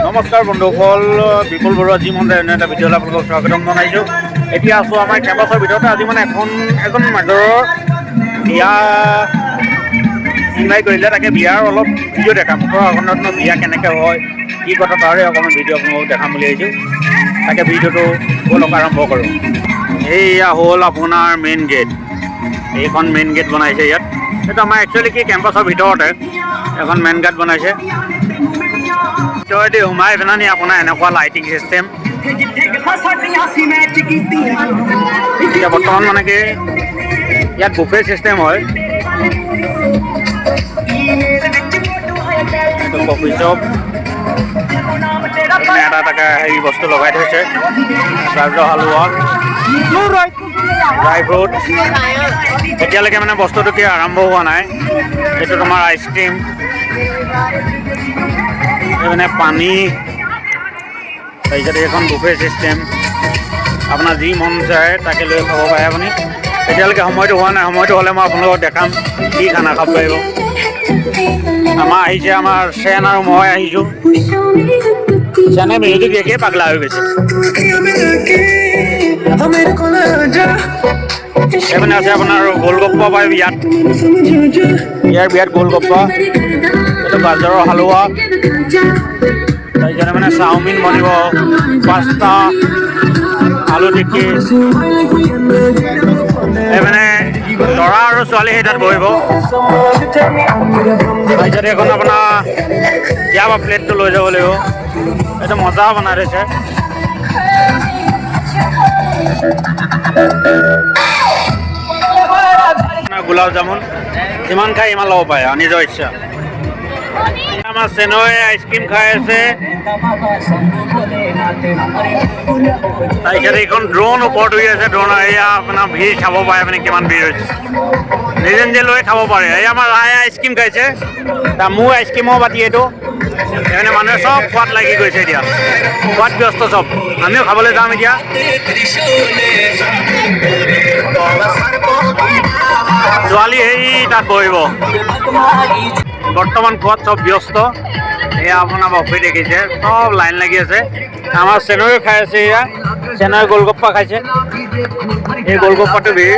নমস্কাৰ বন্ধুসকল, বিপুল বৰুৱা জি মন্দিৰ এনে এটা ভিডিঅ'লৈ আপোনালোকক স্বাগতম জনাইছোঁ। এতিয়া আছোঁ আমাৰ কেম্পাছৰ ভিতৰতে। আজি মানে এজন মাজৰৰ বিয়া ইনভাইট কৰিলে, তাকে বিয়াৰ অলপ ভিডিঅ' দেখাম। উত্তৰাখণ্ডত বিয়া কেনেকৈ হয়, কি কথা, তাৰে অকণমান ভিডিঅ' আপোনালোকক দেখাম বুলি আহিছোঁ। তাকে ভিডিঅ'টো ব'লক আৰম্ভ কৰোঁ। এইয়া হ'ল আপোনাৰ মেইন গেট। এইখন মেইন গেট বনাইছে ইয়াত। এইটো আমাৰ একচুৱেলি কি কেম্পাছৰ ভিতৰতে এখন মেইন গেট বনাইছে। ভিতৰেদি সোমাই পেলাই আপোনাৰ এনেকুৱা লাইটিং চিষ্টেম। এতিয়া বৰ্তমান মানে কি ইয়াত বুফে চিষ্টেম হয়। কফি শ্বপ এটা এটাকে হেৰি বস্তু লগাই থৈছে। গাজৰ হালোৱা, ড্ৰাই ফ্ৰুট। এতিয়ালৈকে মানে বস্তুটো কি আৰম্ভ হোৱা নাই। এইটো তোমাৰ আইচক্ৰীম, মানে পানী, তাৰপিছত এইখন বুফে চিষ্টেম। আপোনাৰ যি মন যায় তাকে লৈ খাব পাৰে আপুনি। এতিয়ালৈকে সময়টো হোৱা নাই, সময়টো হ'লে মই আপোনালোকক দেখাম কি খানা খাব পাৰিব। আমাৰ আহিছে, আমাৰ চেন আৰু মই আহিছোঁ। চেনে মিউজিক দেখিয়ে পাগলা হৈ গৈছে। এইপিনে আছে আপোনাৰ গোলগপ্পা পায় ইয়াত। ইয়াৰ বিয়াত গোলগপ্পা, এইটো গাজৰৰ হালোৱা, তাৰপিছতে মানে চাওমিন বনিব, পাস্তা, আলু টিক্কি। এই মানে ল'ৰা আৰু ছোৱালী সেই তাত বহিব। তাৰপিছত এইখন আপোনাৰ ইয়াৰ পৰা প্লেটটো লৈ যাব লাগিব। এইটো মজা বনাই থৈছে। গোলাপ জামুন যিমান খাই ইমান ল'ব পাৰে আৰু নিজৰ ইচ্ছা। আমাৰ চেনয়ে আইচক্ৰীম খাই আছে। তাৰপিছত এইখন ড্ৰোন ওপৰত উৰি আছে। ড্ৰোন এয়া আপোনাৰ ভিৰ চাব পাৰে, আপুনি কিমান ভিৰ হৈছে। নিজে নিজে লৈ খাব পাৰে। এই আমাৰ ৰায়ে আইচক্ৰীম খাইছে, মোৰ আইচক্ৰীমৰ বাতি এইটো। সেইকাৰণে মানুহে চব খোৱাত লাগি গৈছে এতিয়া, খোৱাত ব্যস্ত চব। আমিও খাবলৈ যাম এতিয়া। ছোৱালী হেৰি তাত বহিব। বৰ্তমান খোৱাত চব ব্যস্ত। এয়া আপোনাৰ বফে দেখিছে, চব লাইন লাগি আছে। আমাৰ চেনয়ো খাই আছে। এয়া চেনয় গোলগপ্পা খাইছে। এই গোলগপ্পাটো ভিৰ।